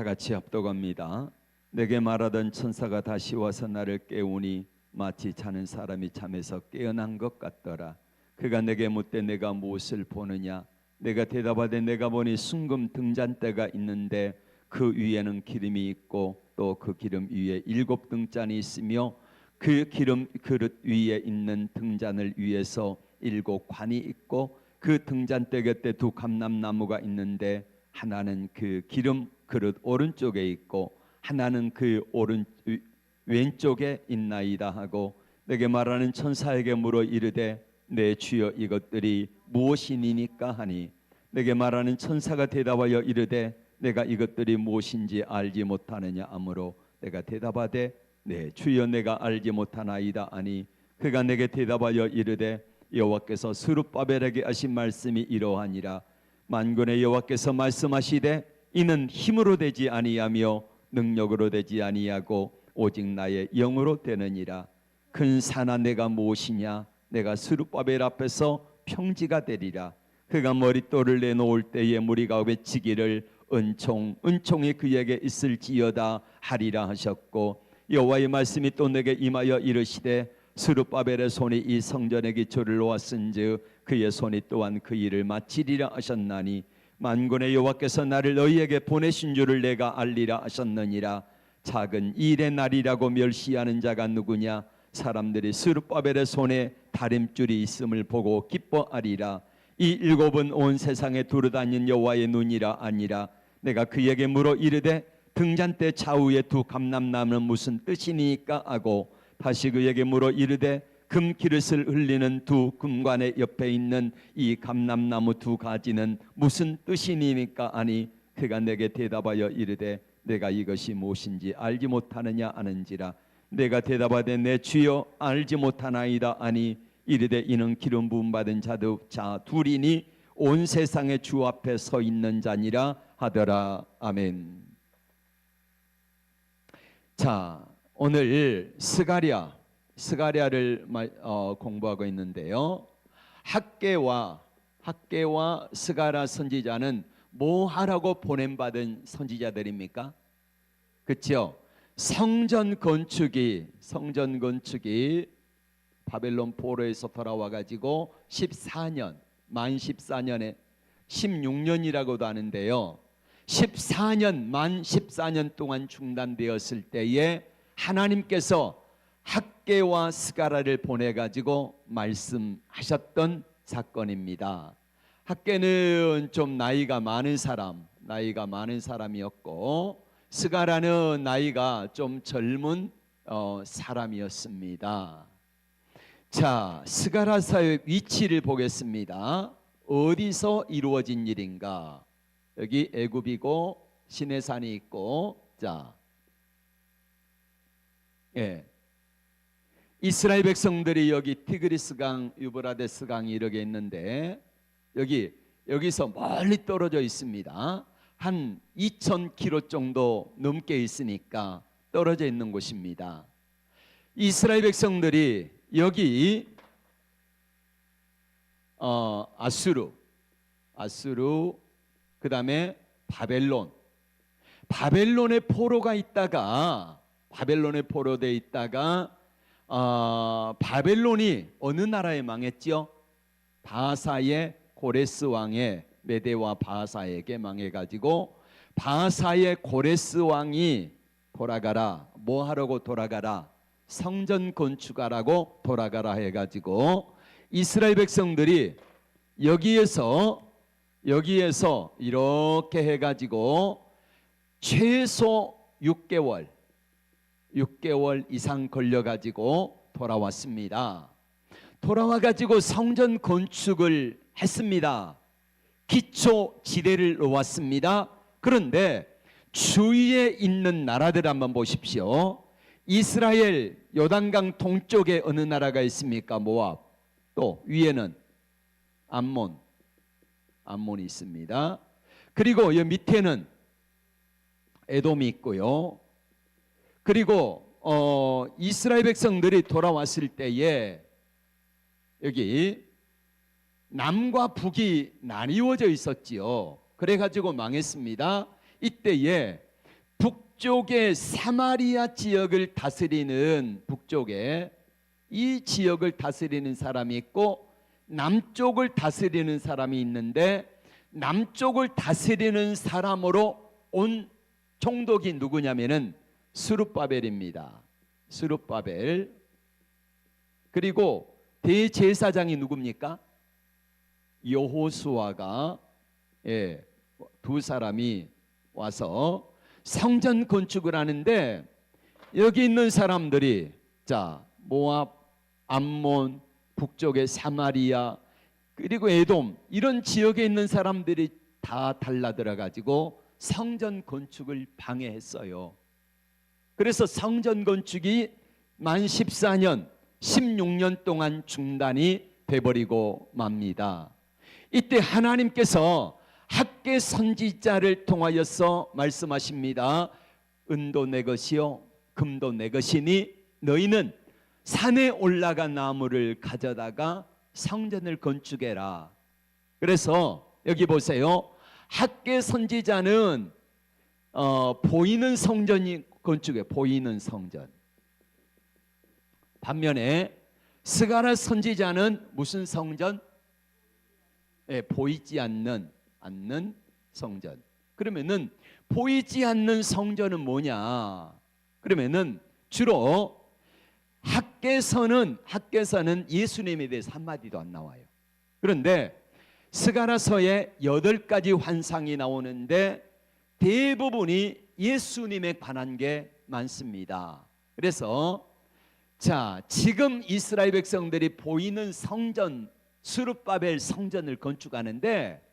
다 같이 합독합니다. 내게 말하던 천사가 다시 와서 나를 깨우니 마치 자는 사람이 잠에서 깨어난 것 같더라. 그가 내게 묻되 내가 무엇을 보느냐? 내가 대답하되 내가 보니 순금 등잔대가 있는데 그 위에는 기름이 있고 또 그 기름 위에 7등잔이 있으며 그 기름 그릇 위에 있는 등잔을 위에서 7관이 있고 그 등잔대 곁에 2 감람나무가 있는데 하나는 그 기름 그릇 오른쪽에 있고 하나는 그 왼쪽에 있나이다 하고 내게 말하는 천사에게 물어 이르되 내 주여 이것들이 무엇이니까 하니 내게 말하는 천사가 대답하여 이르되 내가 이것들이 무엇인지 알지 못하느냐 하므로 내가 대답하되 네 주여 내가 알지 못하나이다 하니 그가 내게 대답하여 이르되 여호와께서 스룹바벨에게 하신 말씀이 이러하니라. 만군의 여호와께서 말씀하시되 이는 힘으로 되지 아니하며 능력으로 되지 아니하고 오직 나의 영으로 되느니라. 큰 산아 내가 무엇이냐? 내가 스룹바벨 앞에서 평지가 되리라. 그가 머릿돌을 내놓을 때에 무리가 외치기를 은총이 그에게 있을지어다 하리라 하셨고 여호와의 말씀이 또 내게 임하여 이르시되 스룹바벨의 손이 이 성전의 기초를 놓았은즉 그의 손이 또한 그 일을 마치리라 하셨나니 만군의 여호와께서 나를 너희에게 보내신 줄을 내가 알리라 하셨느니라. 작은 일의 날이라고 멸시하는 자가 누구냐? 사람들이 스룹바벨의 손에 다림줄이 있음을 보고 기뻐하리라. 이 7은 온 세상에 두루다닌 여호와의 눈이라 아니라. 내가 그에게 물어 이르되 등잔대 좌우에 2 감람나무는 무슨 뜻이니까 하고 다시 그에게 물어 이르되 금 기릇을 흘리는 2 금관의 옆에 있는 이 감람나무 2 가지는 무슨 뜻이니까 하니 그가 내게 대답하여 이르되 내가 이것이 무엇인지 알지 못하느냐 하는지라. 내가 대답하되 내 주여 알지 못하나이다 하니 이르되 이는 기름 부음 받은 자 둘이니 온 세상의 주 앞에 서 있는 자니라 하더라. 아멘. 자, 오늘 스가랴를 공부하고 있는데요. 학개와 스가랴 선지자는 뭐 하라고 보냄받은 선지자들입니까? 그렇죠? 성전 건축이 바벨론 포로에서 돌아와 가지고 14년 14년에 16년이라고도 하는데요. 14년 동안 중단되었을 때에 하나님께서 학개와 스가랴를 보내 가지고 말씀하셨던 사건입니다. 학개는 좀 나이가 많은 사람이었고 스가랴는 나이가 좀 젊은 사람이었습니다. 자, 스가랴서의 위치를 보겠습니다. 어디서 이루어진 일인가? 여기 애굽이고 시내산이 있고, 자, 이스라엘 백성들이 여기 티그리스강, 유브라데스 강이 이렇게 있는데 여기서 멀리 떨어져 있습니다. 한 2,000km 정도 넘게 있으니까 떨어져 있는 곳입니다. 이스라엘 백성들이 여기 아수르 그 다음에 바벨론의 포로가 있다가 포로돼 있다가 바벨론이 어느 나라에 망했죠? 바사의 고레스 왕의 메대와 바사에게 망해가지고 바사의 고레스 왕이 돌아가라. 뭐 하라고 돌아가라? 성전 건축하라고 돌아가라 해가지고 이스라엘 백성들이 여기에서 이렇게 해가지고 최소 6개월 이상 걸려가지고 돌아왔습니다. 돌아와가지고 성전 건축을 했습니다. 기초 지대를 놓았습니다. 그런데 주위에 있는 나라들 한번 보십시오. 이스라엘 요단강 동쪽에 어느 나라가 있습니까? 모압. 또 위에는 암몬이 있습니다. 그리고 이 밑에는 에돔이 있고요. 그리고 이스라엘 백성들이 돌아왔을 때에 여기 남과 북이 나뉘어져 있었지요. 그래가지고 망했습니다. 이때에 북쪽의 사마리아 지역을 다스리는 북쪽에 이 지역을 다스리는 사람이 있고 남쪽을 다스리는 사람이 있는데 남쪽을 다스리는 사람으로 온 총독이 누구냐면은 스룹바벨입니다. 스룹바벨. 그리고 대제사장이 누굽니까? 여호수아가 두 사람이 와서 성전 건축을 하는데 여기 있는 사람들이 자 모압, 암몬, 북쪽의 사마리아 그리고 에돔 이런 지역에 있는 사람들이 다 달라들어 가지고 성전 건축을 방해했어요. 그래서 성전 건축이 만 14년 16년 동안 중단이 돼버리고 맙니다. 이때 하나님께서 학개 선지자를 통하여서 말씀하십니다. 은도 내 것이요 금도 내 것이니 너희는 산에 올라간 나무를 가져다가 성전을 건축해라. 그래서 여기 보세요. 학개 선지자는 보이는 성전이 건축해. 보이는 성전. 반면에 스가랴 선지자는 무슨 성전? 보이지 않는 성전. 그러면은 보이지 않는 성전은 뭐냐? 그러면은 주로 학개서는 예수님에 대해서 한마디도 안 나와요. 그런데 스가랴서에 8가지 환상이 나오는데 대부분이 예수님에 관한 게 많습니다. 그래서 자, 지금 이스라엘 백성들이 보이는 성전 스룹바벨 성전을 건축하는데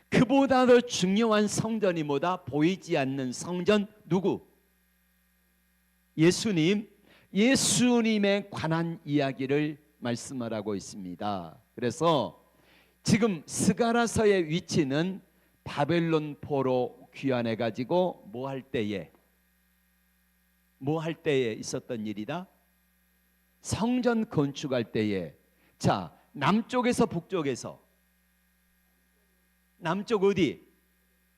그보다 더 중요한 성전이 뭐다? 보이지 않는 성전 누구? 예수님에 관한 이야기를 말씀하라고 있습니다. 그래서 지금 스가랴서의 위치는 바벨론 포로 귀환해 가지고 뭐 할 때에 있었던 일이다? 성전 건축할 때에 자 남쪽에서 북쪽에서 남쪽 어디?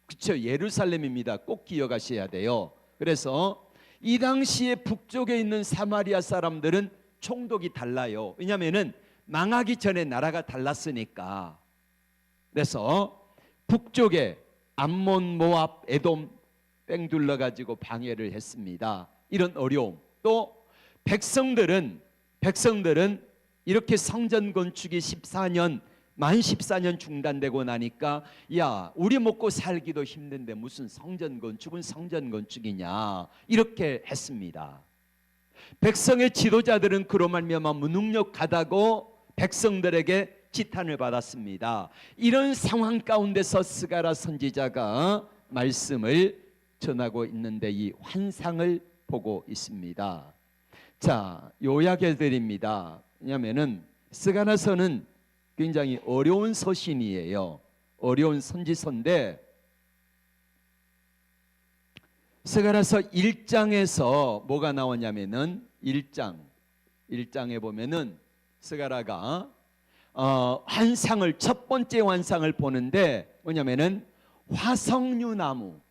그렇죠, 예루살렘입니다. 꼭 기억하셔야 돼요. 그래서 이 당시에 북쪽에 있는 사마리아 사람들은 총독이 달라요. 왜냐하면은 망하기 전에 나라가 달랐으니까. 그래서 북쪽에 암몬, 모압, 에돔 뺑 둘러가지고 방해를 했습니다. 이런 어려움. 또 백성들은 이렇게 성전 건축이 만 14년 중단되고 나니까 야 우리 먹고 살기도 힘든데 무슨 성전 건축은 성전 건축이냐 이렇게 했습니다. 백성의 지도자들은 그로 말미암아 무능력하다고 백성들에게 지탄을 받았습니다. 이런 상황 가운데서 스가랴 선지자가 말씀을 전하고 있는데 이 환상을 보고 있습니다. 자, 요약해 드립니다. 왜냐하면은 스가랴서는 굉장히 어려운 서신이에요. 어려운 선지서인데 스가랴서 1장에서 뭐가 나오냐면은 1장에 보면은 스가랴가 환상을 첫 번째 환상을 보는데 뭐냐면은 화석류 나무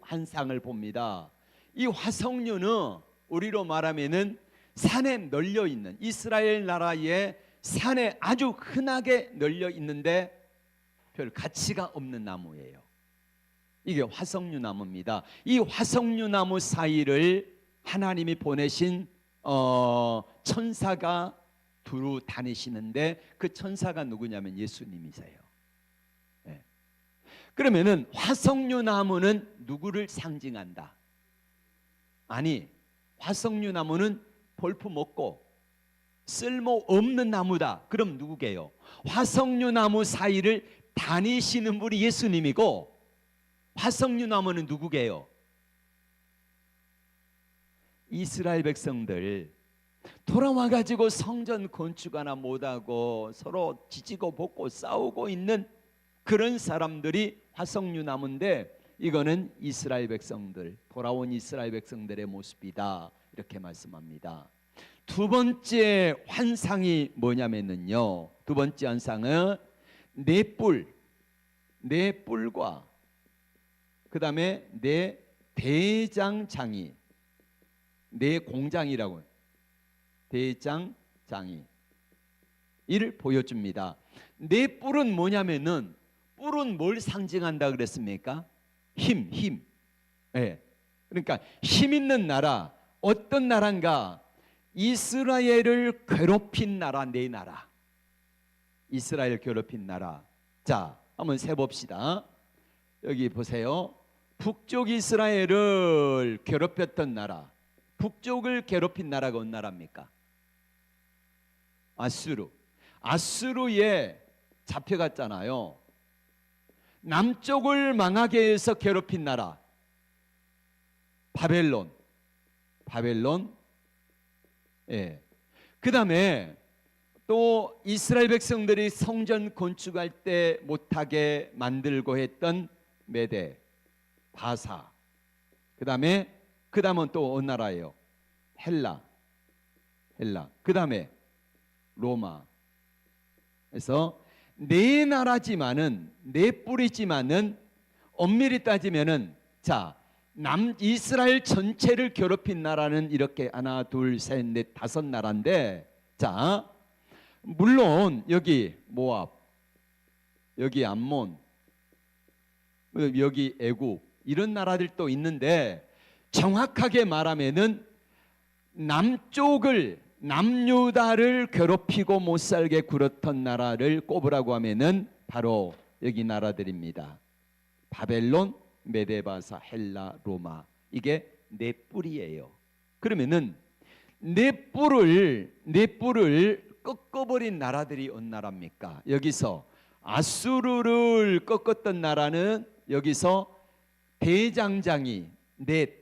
환상을 봅니다. 이 화석류는 우리로 말하면은 산에 널려 있는 이스라엘 나라의 산에 아주 흔하게 널려 있는데 별 가치가 없는 나무예요. 이게 화석류 나무입니다. 이 화석류 나무 사이를 하나님이 보내신 천사가 두루 다니시는데 그 천사가 누구냐면 예수님이세요. 네. 그러면은 화석류 나무는 누구를 상징한다? 아니, 화석류 나무는 볼품없고 쓸모없는 나무다. 그럼 누구게요? 화석류 나무 사이를 다니시는 분이 예수님이고 화석류 나무는 누구게요? 이스라엘 백성들 돌아와 가지고 성전 건축 하나 못하고 서로 지지고 볶고 싸우고 있는 그런 사람들이 화석류 나무인데 이거는 이스라엘 백성들, 돌아온 이스라엘 백성들의 모습이다 이렇게 말씀합니다. 두 번째 환상이 뭐냐면요, 두 번째 환상은 내 뿔과 그 다음에 내 대장장이, 내 공장이라고, 대장장이 이를 보여줍니다. 내 뿔은 뭐냐면은, 뿔은 뭘 상징한다 그랬습니까? 힘. 예. 그러니까 힘 있는 나라, 어떤 나라인가? 이스라엘을 괴롭힌 나라, 내 나라. 이스라엘 괴롭힌 나라. 자, 한번 세봅시다. 여기 보세요. 북쪽 이스라엘을 괴롭혔던 나라, 북쪽을 괴롭힌 나라가 어느 나라입니까? 아수르. 아수르에 잡혀갔잖아요. 남쪽을 망하게 해서 괴롭힌 나라, 바벨론. 예. 그 다음에 또 이스라엘 백성들이 성전 건축할 때 못하게 만들고 했던 메대, 바사. 그 다음은 또 어느 나라예요? 헬라. 그 다음에 로마. 그래서 네 나라지만은, 네 뿌리지만은 엄밀히 따지면은, 자, 이스라엘 전체를 괴롭힌 나라는 이렇게 하나, 둘, 셋, 넷, 다섯 나라인데, 자, 물론 여기 모압, 여기 암몬, 여기 애굽, 이런 나라들도 있는데, 정확하게 말하면은 남유다를 괴롭히고 못 살게 굴었던 나라를 꼽으라고 하면은 바로 여기 나라들입니다. 바벨론, 메데바사, 헬라, 로마. 이게 네 뿔이에요. 그러면은 네 뿔을 꺾어버린 나라들이 어느 나라입니까? 여기서 아수르를 꺾었던 나라는 여기서 대장장이 넷,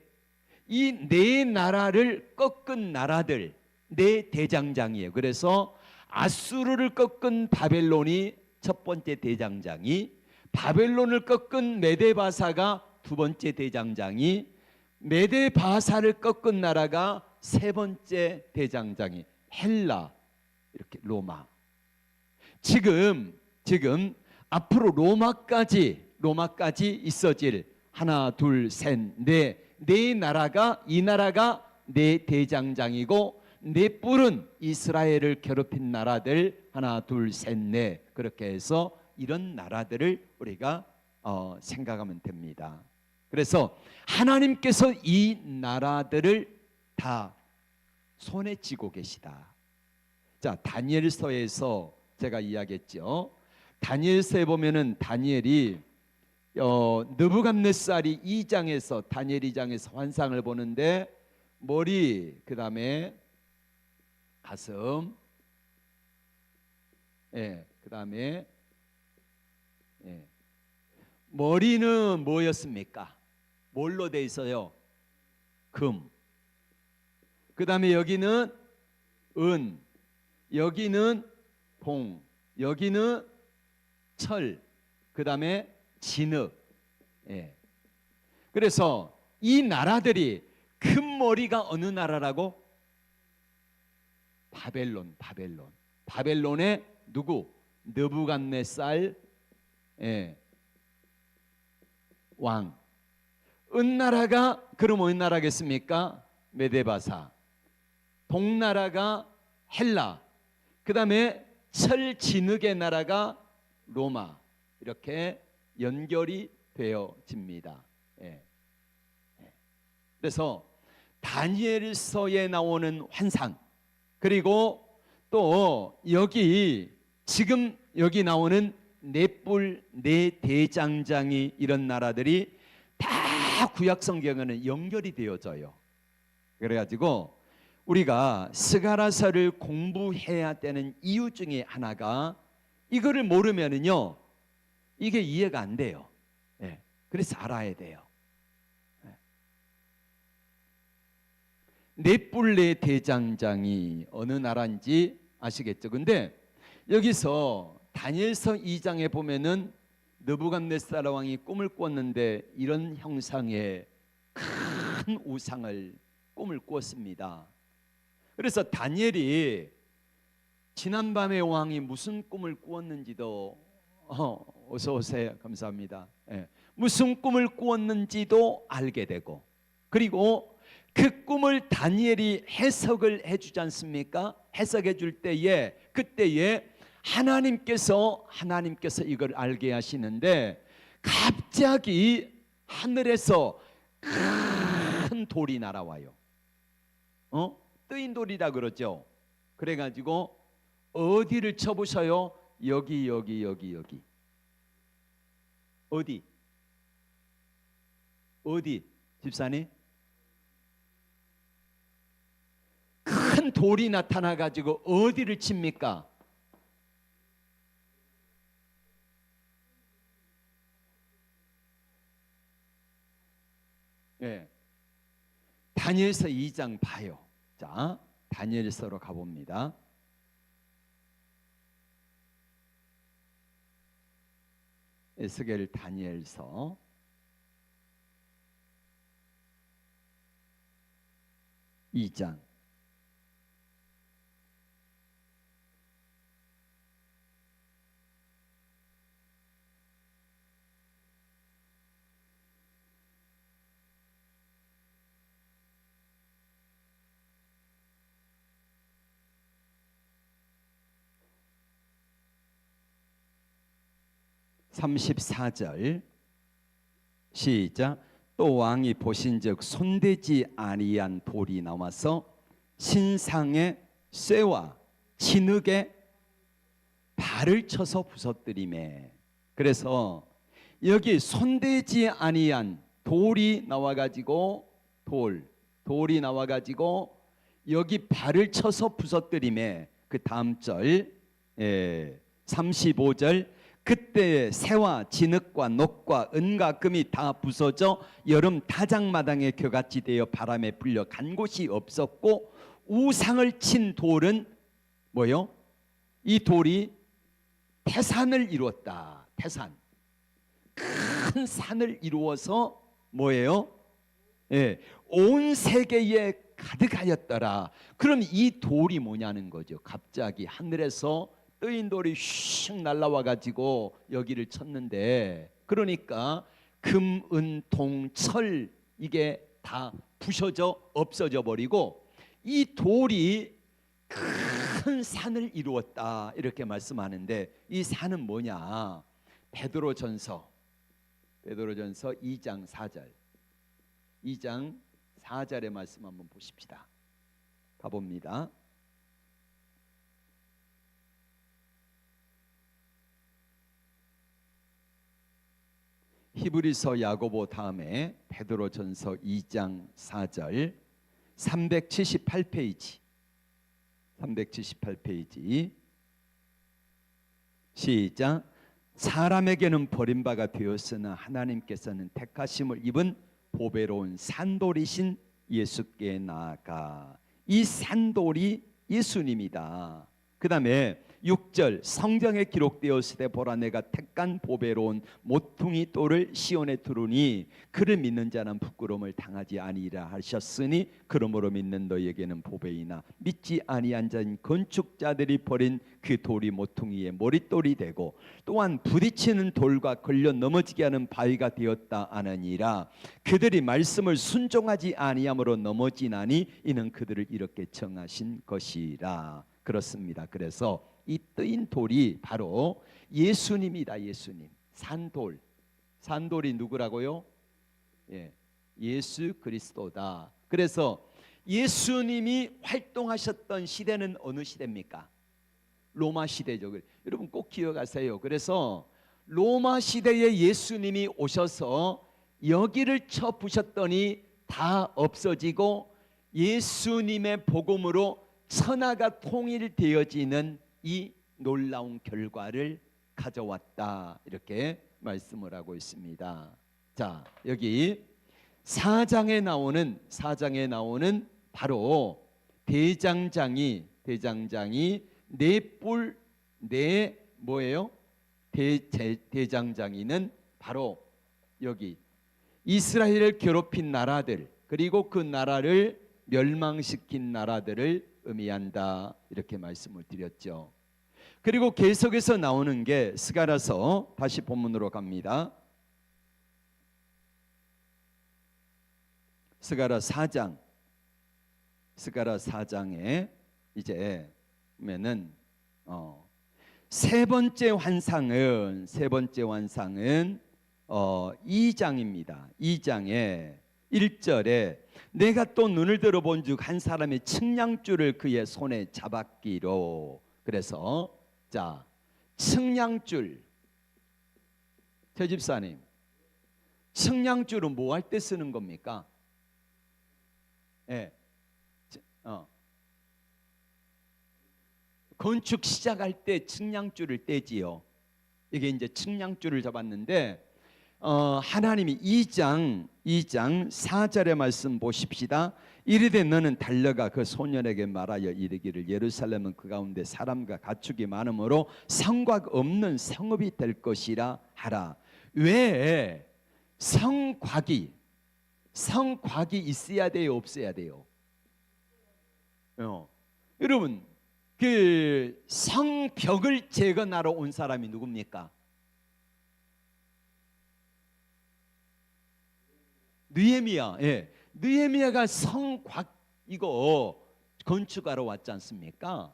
이 네 나라를 꺾은 나라들, 네 대장장이에요. 그래서 아수르를 꺾은 바벨론이 첫 번째 대장장이, 바벨론을 꺾은 메데바사가 두 번째 대장장이, 메데바사를 꺾은 나라가 세 번째 대장장이, 헬라, 이렇게 로마. 지금 앞으로 로마까지 있어질 하나, 둘, 셋, 넷, 네 나라가, 이 나라가 네 대장장이고, 네 뿔은 이스라엘을 괴롭힌 나라들 하나, 둘, 셋, 넷. 그렇게 해서 이런 나라들을 우리가 생각하면 됩니다. 그래서 하나님께서 이 나라들을 다 손에 쥐고 계시다. 자, 다니엘서에서 제가 이야기했죠. 다니엘서에 보면은 다니엘이 느부갓네살이 2장에서, 다니엘 2장에서 환상을 보는데, 머리, 그 다음에 가슴, 그 다음에 머리는 뭐였습니까? 뭘로 돼 있어요? 금. 그 다음에 여기는 은, 여기는 봉, 여기는 철, 그 다음에 진흙. 그래서 이 나라들이, 큰 머리가 어느 나라라고? 바벨론의 누구? 느부갓네살 왕. 은나라가 그럼 어느 나라겠습니까? 메데바사. 동나라가 헬라. 그 다음에 철진흙의 나라가 로마. 이렇게 연결이 되어집니다. 그래서 다니엘서에 나오는 환상, 그리고 또 지금 여기 나오는 네 뿔, 네 대장장이, 이런 나라들이 다 구약 성경에는 연결이 되어져요. 그래가지고 우리가 스가랴서를 공부해야 되는 이유 중에 하나가, 이거를 모르면은요 이게 이해가 안 돼요. 그래서 알아야 돼요. 네 뿔 네 대장장이 어느 나라인지 아시겠죠? 근데 여기서 다니엘서 2장에 보면은 느부갓네살 왕이 꿈을 꿨는데 이런 형상의 큰 우상을, 꿈을 꾸었습니다. 그래서 다니엘이 지난밤에 왕이 무슨 꿈을 꾸었는지도 어서 오세요. 감사합니다. 예. 무슨 꿈을 꾸었는지도 알게 되고, 그리고 그 꿈을 다니엘이 해석을 해주지 않습니까? 해석해 줄 때에 그때에 하나님께서 이걸 알게 하시는데, 갑자기 하늘에서 큰 돌이 날아와요. 뜨인 돌이라 그러죠. 그래가지고 어디를 쳐보셔요? 여기. 어디 집사님? 큰 돌이 나타나가지고 어디를 칩니까? 예. 다니엘서 2장 봐요. 자, 다니엘서로 가봅니다. 에스겔 다니엘서 2장. (34절) 시작. 또 왕이 보신즉 손대지 아니한 돌이 나와서 신상의 쇠와 진흙에 발을 쳐서 부서뜨리매. 그래서 여기 손대지 아니한 돌이 나와가지고 돌이 나와가지고 여기 발을 쳐서 부서뜨리매. 그 다음 절 35절. 그때 새와 진흙과 녹과 은과 금이 다 부서져 여름 타작마당에 겨같이 되어 바람에 불려 간 곳이 없었고, 우상을 친 돌은 뭐요? 이 돌이 태산을 이루었다. 태산, 큰 산을 이루어서 뭐예요? 온 세계에 가득하였더라. 그럼 이 돌이 뭐냐는 거죠. 갑자기 하늘에서 뜨인 돌이 슉 날라와 가지고 여기를 쳤는데, 그러니까 금, 은, 동, 철 이게 다 부셔져 없어져 버리고 이 돌이 큰 산을 이루었다 이렇게 말씀하는데, 이 산은 뭐냐? 베드로전서 2장 4절 2장 4절의 말씀 한번 보십시다. 가봅니다. 히브리서 야고보 다음에 베드로전서 2장 4절 378페이지 시작. 사람에게는 버림바가 되었으나 하나님께서는 택하심을 입은 보배로운 산돌이신 예수께 나아가. 이 산돌이 예수님이다. 그 다음에 6절. 성경에 기록되었으되 보라 내가 택한 보배로운 모퉁이 돌을 시온에 두르니 그를 믿는 자는 부끄러움을 당하지 아니하리라 하셨으니, 그러므로 믿는 너희에게는 보배이나 믿지 아니한 자인 건축자들이 버린 그 돌이 모퉁이의 머릿돌이 되고, 또한 부딪히는 돌과 걸려 넘어지게 하는 바위가 되었다 하느니라. 그들이 말씀을 순종하지 아니함으로 넘어지나니 이는 그들을 이렇게 정하신 것이라. 그렇습니다. 그래서 이 뜨인 돌이 바로 예수님이다. 예수님. 산돌이 누구라고요? 예수 그리스도다. 그래서 예수님이 활동하셨던 시대는 어느 시대입니까? 로마 시대죠. 여러분 꼭 기억하세요. 그래서 로마 시대에 예수님이 오셔서 여기를 쳐 부셨더니 다 없어지고 예수님의 복음으로 천하가 통일되어지는 이 놀라운 결과를 가져왔다 이렇게 말씀을 하고 있습니다. 자, 여기 4장에 나오는 바로 대장장이 뭐예요? 대장장이는 바로 여기 이스라엘을 괴롭힌 나라들, 그리고 그 나라를 멸망시킨 나라들을 의미한다 이렇게 말씀을 드렸죠. 그리고 계속해서 나오는 게 스가랴서, 다시 본문으로 갑니다. 스가랴 4장, 스가랴 4장에 이제 보면은 세 번째 환상은 2장입니다. 2장에 1절에 내가 또 눈을 들어본 즉 한 사람이 측량줄을 그의 손에 잡았기로. 그래서 자, 측량줄, 제 집사님, 측량줄은 뭐 할 때 쓰는 겁니까? 예, 건축 시작할 때 측량줄을 떼지요. 이게 이제 측량줄을 잡았는데 하나님이 2장 4절의 말씀 보십시다. 이르되 너는 달려가 그 소년에게 말하여 이르기를 예루살렘은 그 가운데 사람과 가축이 많으므로 성곽 없는 성읍이 될 것이라 하라. 왜 성곽이 있어야 돼요, 없어야 돼요? 여러분, 그 성벽을 재건하러 온 사람이 누굽니까? 느헤미야. 예, 느헤미야가 성곽 이거 건축하러 왔지 않습니까?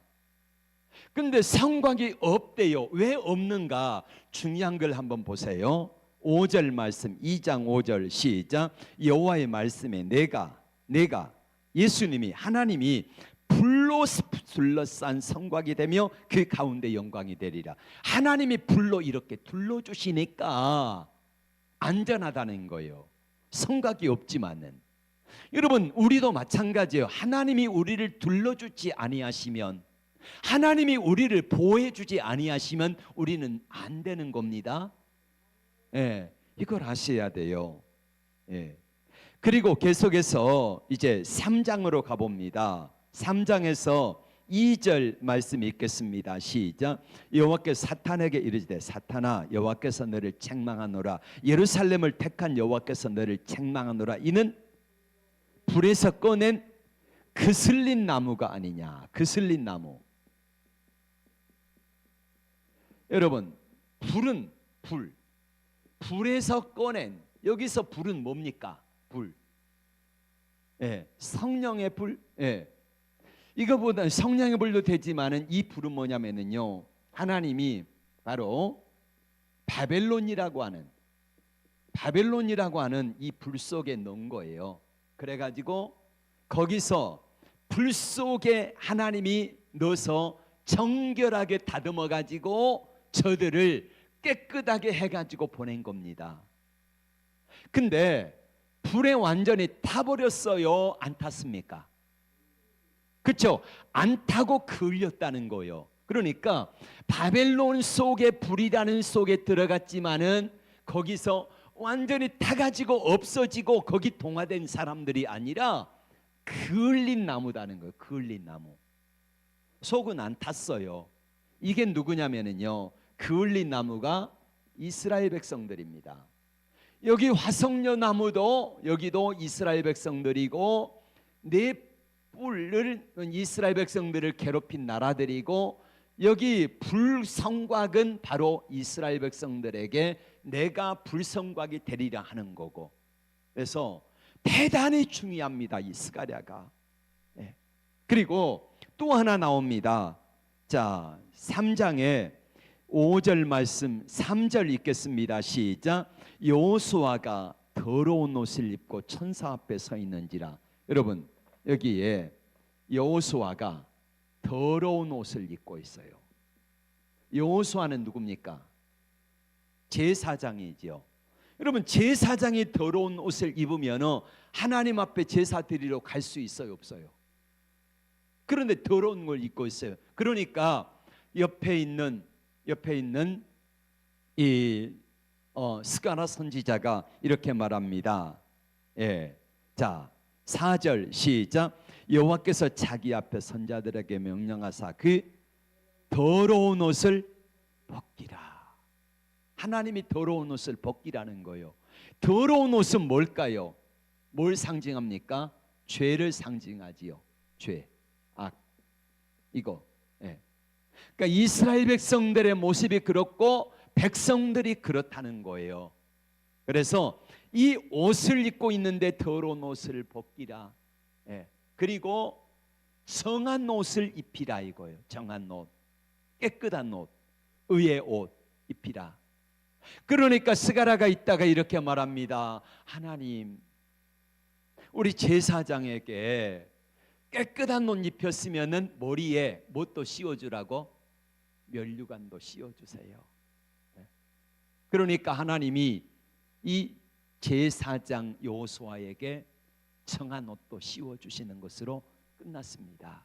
근데 성곽이 없대요. 왜 없는가? 중요한 걸 한번 보세요. 5절 말씀, 2장 5절 시작. 여호와의 말씀에 내가 예수님이, 하나님이 불로 둘러싼 성곽이 되며 그 가운데 영광이 되리라. 하나님이 불로 이렇게 둘러주시니까 안전하다는 거예요. 성곽이 없지만은. 여러분, 우리도 마찬가지예요. 하나님이 우리를 둘러주지 아니하시면, 하나님이 우리를 보호해주지 아니하시면 우리는 안 되는 겁니다. 예, 이걸 아셔야 돼요. 예. 그리고 계속해서 이제 3장으로 가봅니다. 3장에서 2절 말씀 읽겠습니다. 시작. 여호와께서 사탄에게 이르시되 사탄아 여호와께서 너를 책망하노라. 예루살렘을 택한 여호와께서 너를 책망하노라. 이는 불에서 꺼낸 그슬린 나무가 아니냐. 그슬린 나무. 여러분, 불은 불에서 꺼낸, 여기서 불은 뭡니까? 불. 예, 성령의 불. 예. 이거보다 성령의 불도 되지만은 이 불은 뭐냐면은요, 하나님이 바로 바벨론이라고 하는 이 불 속에 넣은 거예요. 그래가지고 거기서 불 속에 하나님이 넣어서 정결하게 다듬어 가지고 저들을 깨끗하게 해가지고 보낸 겁니다. 근데 불에 완전히 타버렸어요? 안 탔습니까? 그렇죠? 안 타고 그을렸다는 거예요. 그러니까 바벨론 속에 불이라는 속에 들어갔지만은 거기서 완전히 타가지고 없어지고 거기 동화된 사람들이 아니라 그을린 나무다는 거예요. 그을린 나무. 속은 안 탔어요. 이게 누구냐면은요, 그을린 나무가 이스라엘 백성들입니다. 여기 화석려 나무도 여기도 이스라엘 백성들이고, 네 뿔을 이스라엘 백성들을 괴롭힌 나라들이고, 여기 불성곽은 바로 이스라엘 백성들에게 내가 불성곽이 되리라 하는 거고. 그래서 대단히 중요합니다, 이 스가랴가. 네. 그리고 또 하나 나옵니다. 자, 3장에 5절 말씀 3절 읽겠습니다. 시작. 여호수아가 더러운 옷을 입고 천사 앞에 서 있는지라. 여러분, 여기에 여호수아가 더러운 옷을 입고 있어요. 여호수아는 누굽니까? 제사장이죠. 여러분, 제사장이 더러운 옷을 입으면 하나님 앞에 제사 드리러 갈 수 있어요, 없어요? 그런데 더러운 걸 입고 있어요. 그러니까 옆에 있는 이 스가랴 선지자가 이렇게 말합니다. 예, 자 4절 시작. 여호와께서 자기 앞에 선자들에게 명령하사 그 더러운 옷을 벗기라. 하나님이 더러운 옷을 벗기라는 거예요. 더러운 옷은 뭘까요? 뭘 상징합니까? 죄를 상징하지요. 죄, 악, 이거. 예. 그러니까 이스라엘 백성들의 모습이 그렇고 백성들이 그렇다는 거예요. 그래서 이 옷을 입고 있는데 더러운 옷을 벗기라. 예. 그리고 정한 옷을 입히라 이거예요. 정한 옷, 깨끗한 옷, 의의 옷 입히라. 그러니까 스가랴가 있다가 이렇게 말합니다. 하나님, 우리 제사장에게 깨끗한 옷 입혔으면은 머리에 뭣도 씌워주라고? 면류관도 씌워주세요. 그러니까 하나님이 이 제사장 여호수아에게 청한 옷도 씌워주시는 것으로 끝났습니다.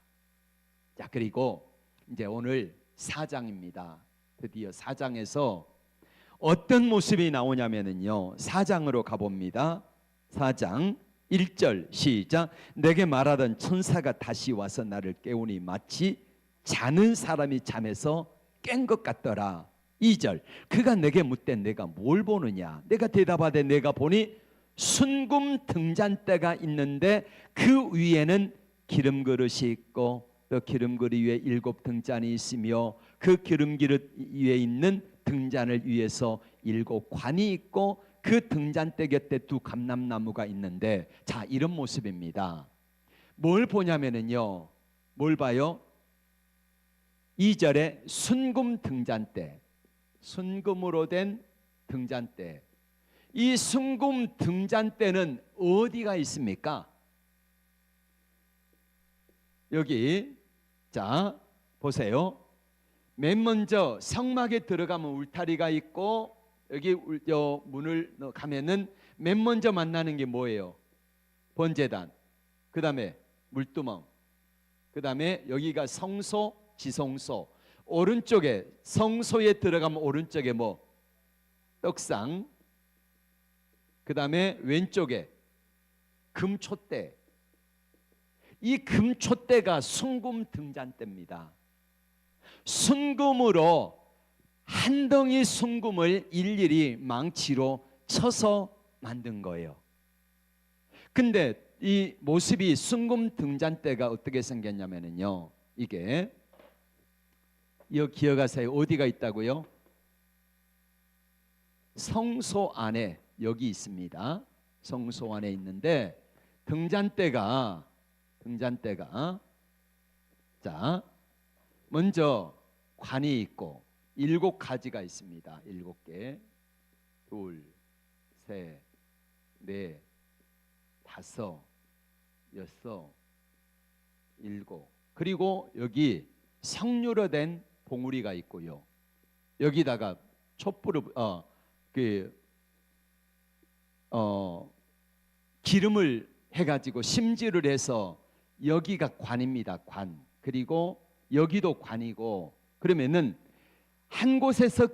자, 그리고 이제 오늘 4장입니다. 드디어 4장에서 어떤 모습이 나오냐면요, 4장으로 가봅니다. 4장 1절 시작. 내게 말하던 천사가 다시 와서 나를 깨우니 마치 자는 사람이 잠에서 깬 것 같더라. 2절. 그가 내게 묻되 내가 뭘 보느냐? 내가 대답하되 내가 보니 순금 등잔대가 있는데 그 위에는 기름 그릇이 있고 또 기름 그릇 위에 7 등잔이 있으며 그 기름 그릇 위에 있는 등잔을 위에서 7 관이 있고 그 등잔대 곁에 2 감람나무가 있는데, 자, 이런 모습입니다. 뭘 보냐면은요, 뭘 봐요? 2절에 순금 등잔대, 순금으로 된 등잔대. 이 순금 등잔대는 어디가 있습니까? 여기, 자, 보세요. 맨 먼저 성막에 들어가면 울타리가 있고, 여기 문을 가면은 맨 먼저 만나는 게 뭐예요? 번제단, 그 다음에 물두멍, 그 다음에 여기가 성소, 지성소. 오른쪽에 성소에 들어가면 오른쪽에 뭐? 떡상. 그 다음에 왼쪽에 금촛대. 이 금촛대가 순금 등잔대입니다. 순금으로 한 덩이 순금을 일일이 망치로 쳐서 만든 거예요. 근데 이 모습이 순금 등잔대가 어떻게 생겼냐면요, 이게 이거 기억하세요. 어디가 있다고요? 성소 안에 여기 있습니다. 성소 안에 있는데 등잔대가 자, 먼저 관이 있고 7가지가 있습니다. 7개. 2, 3, 4, 5, 6, 7. 그리고 여기 석류로 된 봉우리가 있고요. 여기다가 촛불을 기름을 해가지고 심지를 해서 여기가 관입니다. 관. 그리고 여기도 관이고, 그러면은 한 곳에서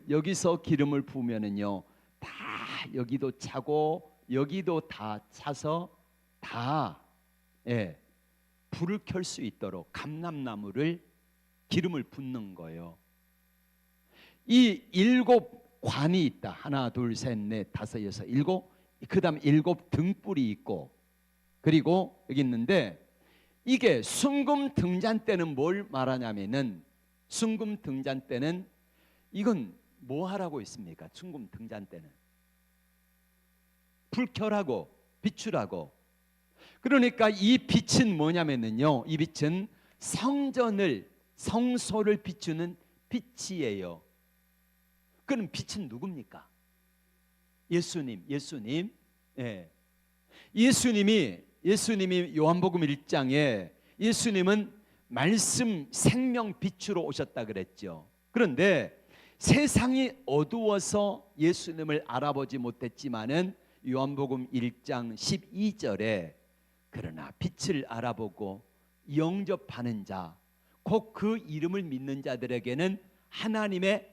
여기서 기름을 부으면은요, 다 여기도 차고 여기도 다 차서 다 불을 켤 수 있도록 감람나무를 기름을 붓는 거예요. 이 7 관이 있다. 하나, 둘, 셋, 넷, 다섯, 여섯, 7. 그 다음 7 등불이 있고, 그리고 여기 있는데, 이게 순금 등잔대는 뭘 말하냐면은, 순금 등잔대는 이건 뭐 하라고 있습니까? 순금 등잔대는 불 켜라고, 비추라고. 그러니까 이 빛은 뭐냐면은요, 이 빛은 성소를 비추는 빛이에요. 그럼 빛은 누굽니까? 예수님. 예. 예수님이 요한복음 1장에 예수님은 말씀 생명 빛으로 오셨다 그랬죠. 그런데 세상이 어두워서 예수님을 알아보지 못했지만은 요한복음 1장 12절에 그러나 빛을 알아보고 영접하는 자, 곧 그 이름을 믿는 자들에게는 하나님의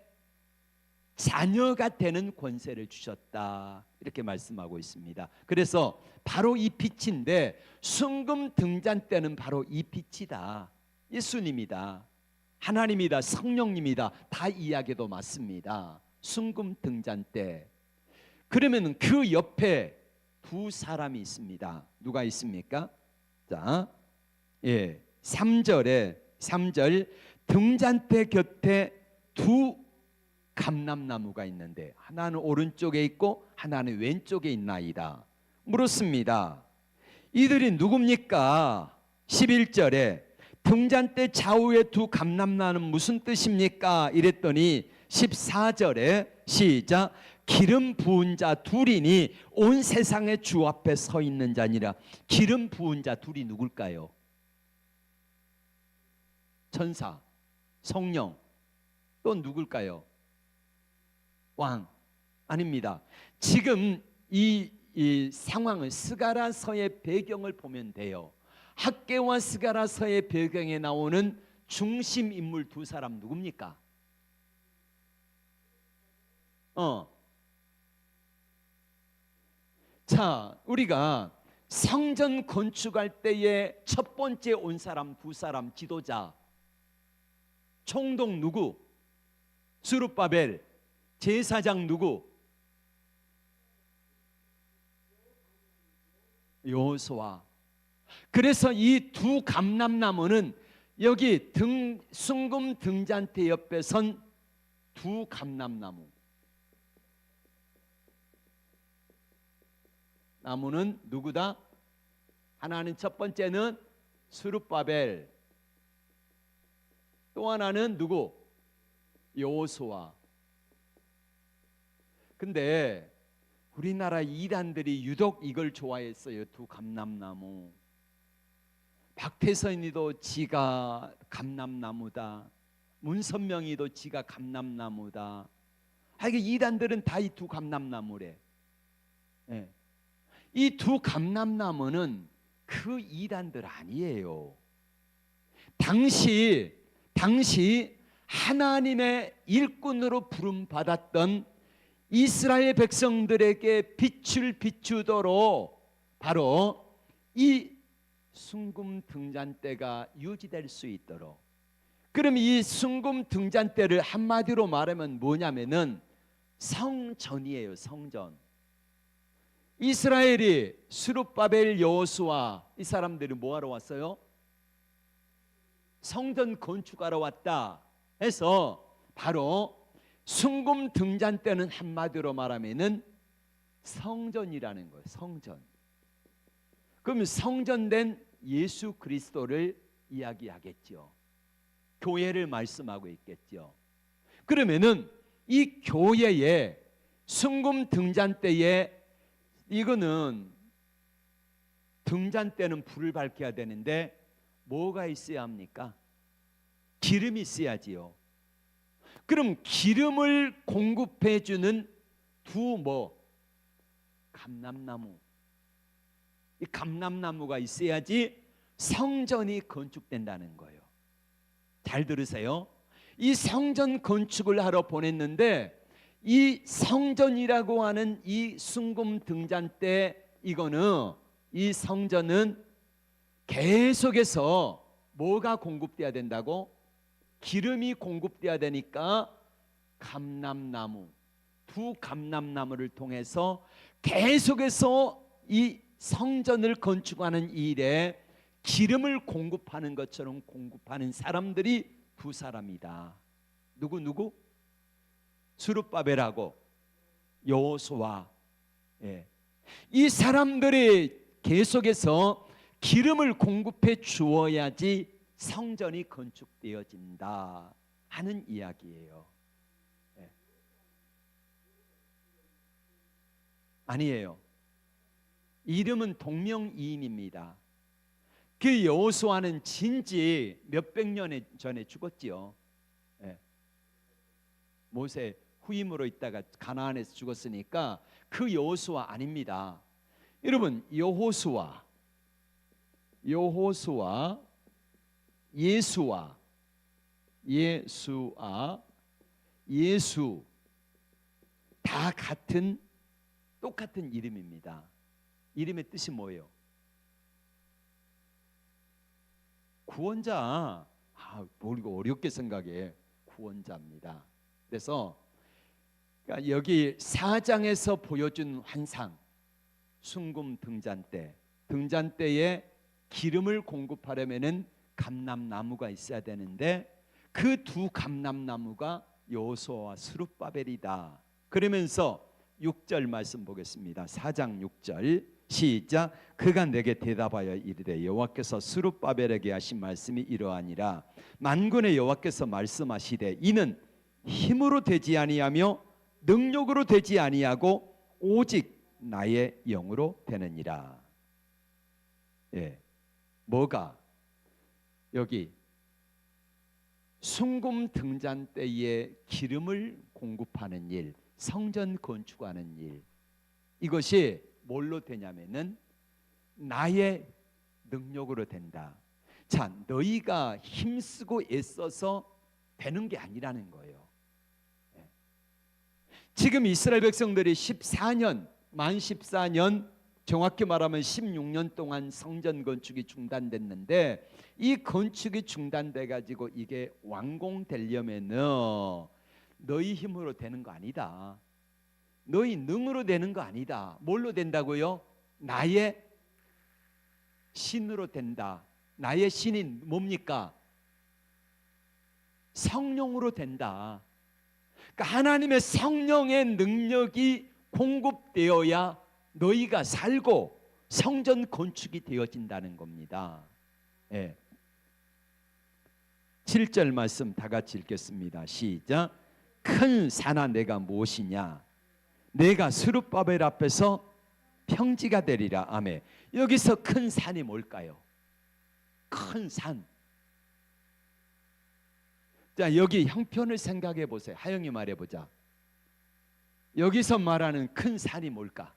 자녀가 되는 권세를 주셨다, 이렇게 말씀하고 있습니다. 그래서 바로 이 빛인데, 순금 등잔대는 바로 이 빛이다. 예수님이다, 하나님이다, 성령님이다, 다 이야기도 맞습니다. 순금 등잔대. 그러면 그 옆에 2 사람이 있습니다. 누가 있습니까? 자, 3절 등잔대 곁에 두 감람나무가 있는데 하나는 오른쪽에 있고 하나는 왼쪽에 있나이다. 물었습니다. 이들이 누굽니까? 11절에 등잔대 좌우에 두 감람나무는 무슨 뜻입니까? 이랬더니 14절에 시작, 기름 부은 자 둘이니 온 세상의 주 앞에 서 있는 자니라. 기름 부은 자 둘이 누굴까요? 천사, 성령, 또 누굴까요? 왕? 아닙니다. 지금 이 상황은 스가랴서의 배경을 보면 돼요. 학개와 스가랴서의 배경에 나오는 중심 인물 두 사람 누굽니까? 자, 우리가 성전 건축할 때에 첫 번째 온 사람 두 사람 지도자, 총독 누구? 스룹바벨. 제사장 누구? 여호수아. 그래서 이 두 감람나무는 여기 순금 등잔대 옆에 선 두 감람나무. 나무는 누구다? 하나는 첫 번째는 스룹바벨, 또 하나는 누구? 여호수아. 근데 우리나라 이단들이 유독 이걸 좋아했어요. 두 감람나무. 박태선이도 지가 감람나무다. 문선명이도 지가 감람나무다. 이게 이단들은 다 이 두 감람나무래. 네. 이 두 감람나무는 그 이단들 아니에요. 당시 하나님의 일꾼으로 부름받았던 이스라엘 백성들에게 빛을 비추도록 바로 이 순금 등잔대가 유지될 수 있도록. 그럼 이 순금 등잔대를 한마디로 말하면 뭐냐면은 성전이에요. 성전. 이스라엘이 스룹바벨, 여호수아 이 사람들이 뭐하러 왔어요? 성전 건축하러 왔다 해서 바로 순금 등잔대는 한마디로 말하면은 성전이라는 거예요. 성전. 그럼 성전된 예수 그리스도를 이야기하겠죠. 교회를 말씀하고 있겠죠. 그러면은 이 교회에 순금 등잔대에 이거는 등잔대는 불을 밝혀야 되는데 뭐가 있어야 합니까? 기름이 있어야지요. 그럼 기름을 공급해 주는 두 감람나무. 이 감람나무가 있어야지 성전이 건축된다는 거예요. 잘 들으세요. 이 성전 건축을 하러 보냈는데 이 성전이라고 하는 이 순금 등잔대 이거는 이 성전은 계속해서 뭐가 공급돼야 된다고? 기름이 공급돼야 되니까 감람나무, 두 감람나무를 통해서 계속해서 이 성전을 건축하는 일에 기름을 공급하는 것처럼 공급하는 사람들이 두 사람이다. 누구? 스룹바벨하고 여호수아. 이 사람들이 계속해서 기름을 공급해 주어야지 성전이 건축되어진다 하는 이야기예요. 아니에요. 이름은 동명이인입니다. 그 여호수아는 진지 몇백 년 전에 죽었지요. 모세 후임으로 있다가 가나안에서 죽었으니까 그 여호수아 아닙니다. 여러분, 여호수아, 예수아, 예수 다 똑같은 이름입니다. 이름의 뜻이 뭐예요? 구원자. 뭘 이거 어렵게 생각해. 구원자입니다. 그래서 여기 4장에서 보여준 환상, 순금 등잔대에 기름을 공급하려면은 감람나무가 있어야 되는데 그 두 감람나무가 여호수아와 스룹바벨이다. 그러면서 6절 말씀 보겠습니다. 4장 6절 시작. 그가 내게 대답하여 이르되 여호와께서 스룹바벨에게 하신 말씀이 이러하니라. 만군의 여호와께서 말씀하시되 이는 힘으로 되지 아니하며 능력으로 되지 아니하고 오직 나의 영으로 되느니라. 예, 뭐가 여기 순금 등잔 때에 기름을 공급하는 일, 성전 건축하는 일, 이것이 뭘로 되냐면은 나의 능력으로 된다. 자, 너희가 힘쓰고 애써서 되는 게 아니라는 거예요. 지금 이스라엘 백성들이 14년, 만 14년, 정확히 말하면 16년 동안 성전 건축이 중단됐는데, 이 건축이 중단돼 가지고 이게 완공되려면은 너희 힘으로 되는 거 아니다. 너희 능으로 되는 거 아니다. 뭘로 된다고요? 나의 신으로 된다. 나의 신이 뭡니까? 성령으로 된다. 그러니까 하나님의 성령의 능력이 공급되어야 너희가 살고 성전 건축이 되어진다는 겁니다. 예. 7절 말씀 다 같이 읽겠습니다. 시작. 큰 산아 내가 무엇이냐? 내가 스룹바벨 앞에서 평지가 되리라. 아멘. 여기서 큰 산이 뭘까요? 큰 산. 자, 여기 형편을 생각해 보세요. 하영이 말해 보자. 여기서 말하는 큰 산이 뭘까?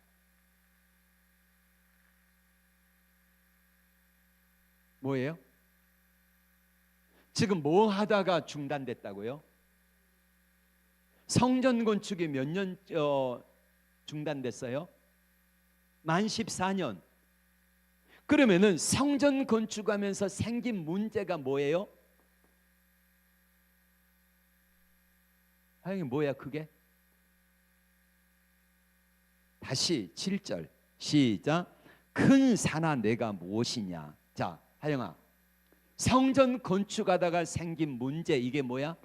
뭐예요? 지금 뭐 하다가 중단됐다고요? 성전 건축이 몇 년 중단됐어요? 만 14년. 그러면은 성전 건축하면서 생긴 문제가 뭐예요? 하영이 뭐야 그게? 다시 7절 시작. 큰 산아 내가 무엇이냐? 자, 하영아, 성전 건축하다가 생긴 문제 이게 뭐야?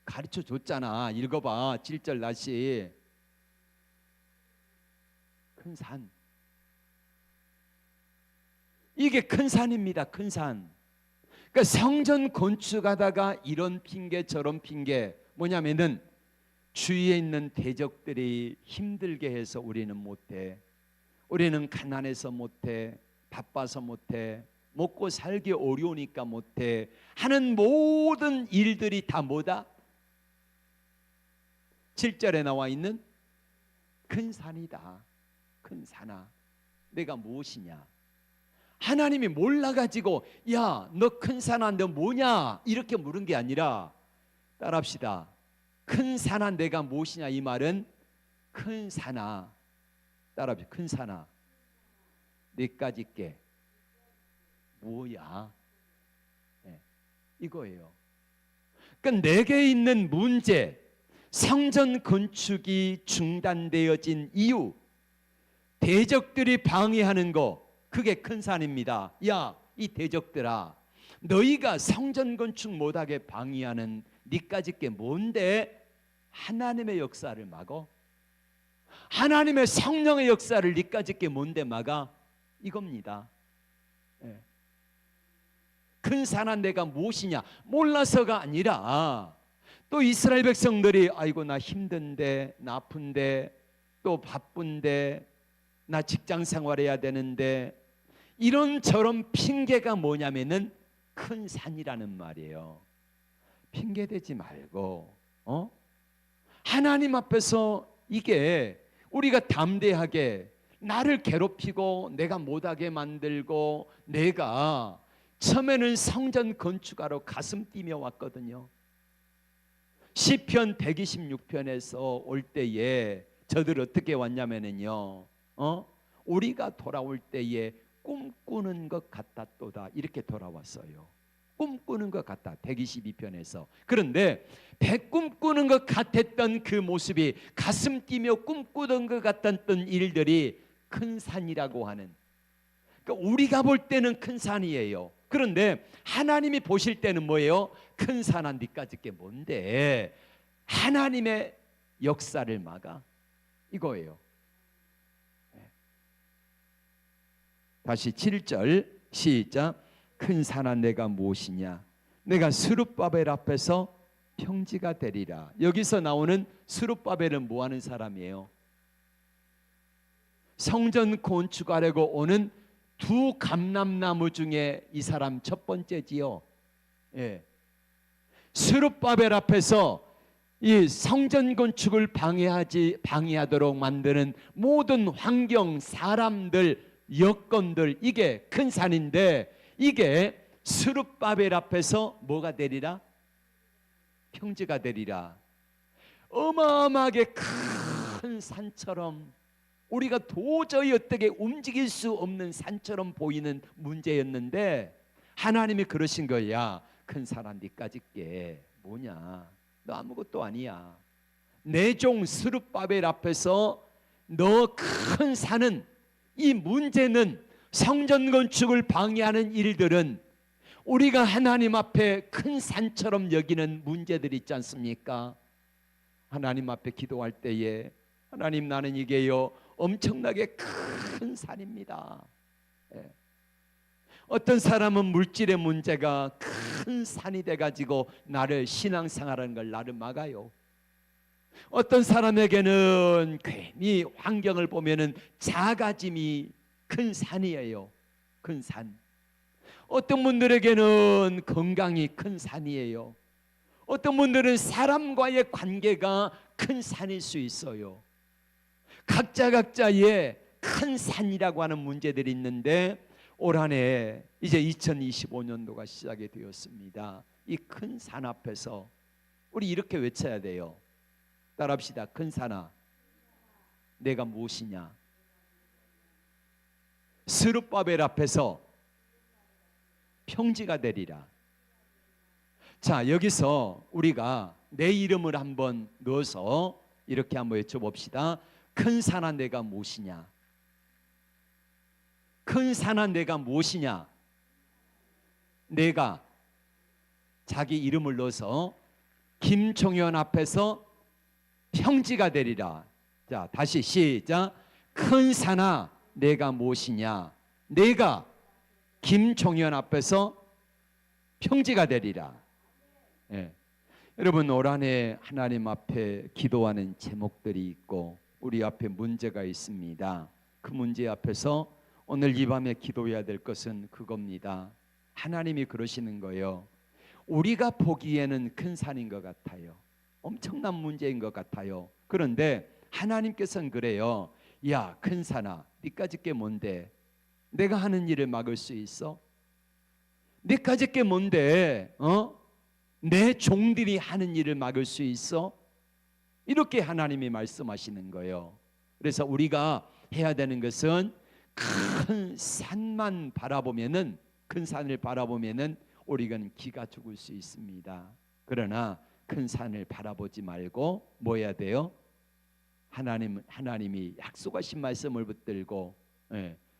가르쳐 줬잖아. 읽어봐. 7절 다시. 큰 산. 이게 큰 산입니다. 큰 산. 그러니까 성전 건축하다가 이런 핑계 저런 핑계 뭐냐면은 주위에 있는 대적들이 힘들게 해서 우리는 못해. 우리는 가난해서 못해. 바빠서 못해. 먹고 살기 어려우니까 못해. 하는 모든 일들이 다 뭐다? 7절에 나와 있는 큰 산이다. 큰 산아 내가 무엇이냐? 하나님이 몰라가지고 야 너 큰 산아 너 뭐냐 이렇게 물은 게 아니라, 따라합시다. 큰 산아 내가 무엇이냐 이 말은 큰 산아, 따라합시다. 큰 산아 내까지 게 뭐야? 네, 이거예요. 그러니까 내게 있는 문제, 성전 건축이 중단되어진 이유, 대적들이 방해하는 거, 그게 큰 산입니다. 야, 이 대적들아, 너희가 성전 건축 못하게 방해하는 니까짓 게 뭔데? 하나님의 역사를 막어? 하나님의 성령의 역사를 니까짓 게 뭔데 막아? 이겁니다. 예. 큰 산아 내가 무엇이냐? 몰라서가 아니라, 또 이스라엘 백성들이 아이고 나 힘든데, 나 아픈데, 또 바쁜데, 나 직장 생활해야 되는데, 이런저런 핑계가 뭐냐면은 큰 산이라는 말이에요. 핑계대지 말고 하나님 앞에서 이게 우리가 담대하게, 나를 괴롭히고 내가 못하게 만들고, 내가 처음에는 성전 건축하러 가슴 뛰며 왔거든요. 시편 126편에서 올 때에 저들 어떻게 왔냐면요, 우리가 돌아올 때에 꿈꾸는 것 같았도다 이렇게 돌아왔어요. 꿈꾸는 것 같다. 122편에서. 그런데 꿈꾸는 것 같았던 그 모습이, 가슴 뛰며 꿈꾸던 것 같았던 일들이 큰 산이라고 하는, 그러니까 우리가 볼 때는 큰 산이에요. 그런데 하나님이 보실 때는 뭐예요? 큰 산한 니까짓 게 뭔데 하나님의 역사를 막아? 이거예요. 다시 7절 시작. 큰 산한 내가 무엇이냐? 내가 스룹바벨 앞에서 평지가 되리라. 여기서 나오는 스룹바벨은 뭐 하는 사람이에요? 성전 건축하려고 오는 두 감람나무 중에 이 사람 첫 번째지요. 예. 스룹바벨 앞에서 이 성전 건축을 방해하도록 만드는 모든 환경, 사람들, 여건들, 이게 큰 산인데 이게 스룹바벨 앞에서 뭐가 되리라? 평지가 되리라. 어마어마하게 큰 산처럼, 우리가 도저히 어떻게 움직일 수 없는 산처럼 보이는 문제였는데 하나님이 그러신 거야. 큰 산아 니까짓 게 뭐냐? 너 아무것도 아니야. 내 종 스룹바벨 앞에서 너 큰 산은, 이 문제는, 성전 건축을 방해하는 일들은 우리가 하나님 앞에 큰 산처럼 여기는 문제들이 있지 않습니까? 하나님 앞에 기도할 때에 하나님, 나는 이게요 엄청나게 큰 산입니다. 예. 어떤 사람은 물질의 문제가 큰 산이 돼가지고 나를, 신앙생활하는 걸 나를 막아요. 어떤 사람에게는 괜히 환경을 보면은 작아짐이 큰 산이에요. 큰 산. 어떤 분들에게는 건강이 큰 산이에요. 어떤 분들은 사람과의 관계가 큰 산일 수 있어요. 각자의 큰 산이라고 하는 문제들이 있는데 올 한 해 이제 2025년도가 시작이 되었습니다. 이 큰 산 앞에서 우리 이렇게 외쳐야 돼요. 따라합시다. 큰 산아 내가 무엇이냐? 스룹바벨 앞에서 평지가 되리라. 자, 여기서 우리가 내 이름을 한번 넣어서 이렇게 한번 외쳐봅시다. 큰 산아 내가 무엇이냐? 큰 산아 내가 무엇이냐? 내가 자기 이름을 넣어서 김종현 앞에서 평지가 되리라. 자, 다시 시작. 큰 산아 내가 무엇이냐? 내가 김종현 앞에서 평지가 되리라. 예. 여러분, 올 한 해 하나님 앞에 기도하는 제목들이 있고 우리 앞에 문제가 있습니다. 그 문제 앞에서 오늘 이 밤에 기도해야 될 것은 그겁니다. 하나님이 그러시는 거예요. 우리가 보기에는 큰 산인 것 같아요. 엄청난 문제인 것 같아요. 그런데 하나님께서는 그래요. 야, 큰 산아 니까짓 게 뭔데? 내가 하는 일을 막을 수 있어? 니까짓 게 뭔데? 내 종들이 하는 일을 막을 수 있어? 이렇게 하나님이 말씀하시는 거예요. 그래서 우리가 해야 되는 것은 큰 산만 바라보면은, 큰 산을 바라보면은 우리는 기가 죽을 수 있습니다. 그러나 큰 산을 바라보지 말고 뭐 해야 돼요? 하나님이 약속하신 말씀을 붙들고,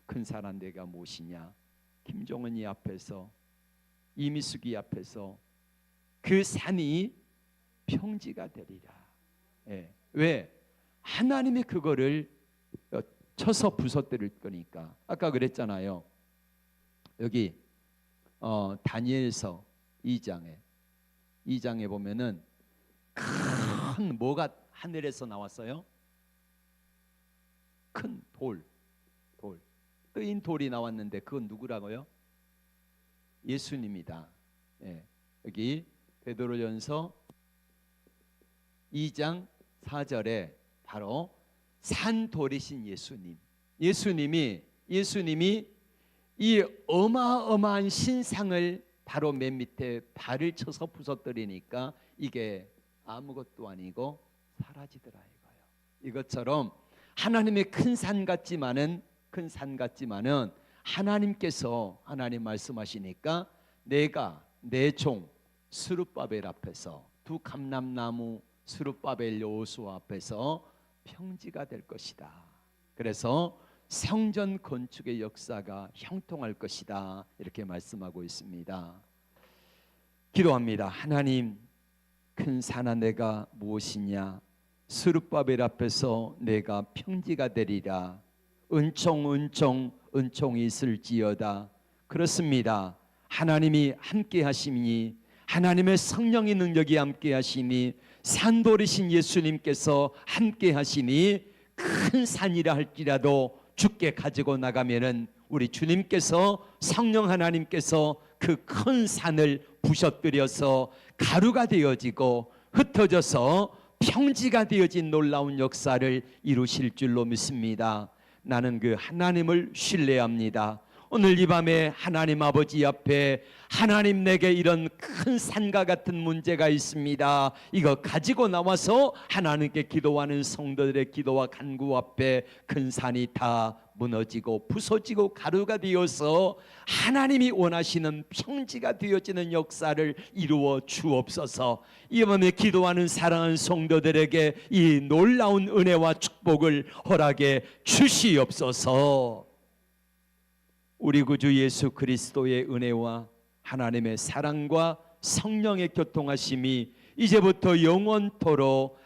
큰 산아 내가 무엇이냐? 김종은이 앞에서, 이미숙이 앞에서 그 산이 평지가 되리라. 왜? 하나님이 그거를 쳐서 부서뜨릴 거니까. 아까 그랬잖아요. 여기 다니엘서 2장에 보면은 큰 뭐가 하늘에서 나왔어요? 큰 돌, 뜨인 돌이 나왔는데 그건 누구라고요? 예수님이다. 여기 베드로전서 2장 4절에 바로 산돌이신 예수님이 이 어마어마한 신상을 바로 맨 밑에 발을 쳐서 부서뜨리니까 이게 아무것도 아니고 사라지더라 이거예요. 이것처럼 하나님의 큰 산 같지만은 하나님께서, 하나님 말씀하시니까 내가 내 종 스룹바벨 앞에서, 두 감람나무 스룹바벨 여호수아 앞에서 평지가 될 것이다. 그래서 성전 건축의 역사가 형통할 것이다, 이렇게 말씀하고 있습니다. 기도합니다. 하나님, 큰 산하 내가 무엇이냐? 스룹바벨 앞에서 내가 평지가 되리라. 은총이 있을지어다. 그렇습니다. 하나님이 함께 하시니, 하나님의 성령의 능력이 함께 하시니, 산돌이신 예수님께서 함께 하시니, 큰 산이라 할지라도 주께 가지고 나가면은 우리 주님께서, 성령 하나님께서 그 큰 산을 부셔뜨려서 가루가 되어지고 흩어져서 평지가 되어진 놀라운 역사를 이루실 줄로 믿습니다. 나는 그 하나님을 신뢰합니다. 오늘 이 밤에 하나님 아버지 앞에, 하나님 내게 이런 큰 산과 같은 문제가 있습니다. 이거 가지고 나와서 하나님께 기도하는 성도들의 기도와 간구 앞에 큰 산이 다 무너지고 부서지고 가루가 되어서 하나님이 원하시는 평지가 되어지는 역사를 이루어 주옵소서. 이 밤에 기도하는 사랑하는 성도들에게 이 놀라운 은혜와 축복을 허락해 주시옵소서. 우리 구주 예수 그리스도의 은혜와 하나님의 사랑과 성령의 교통하심이 이제부터 영원토록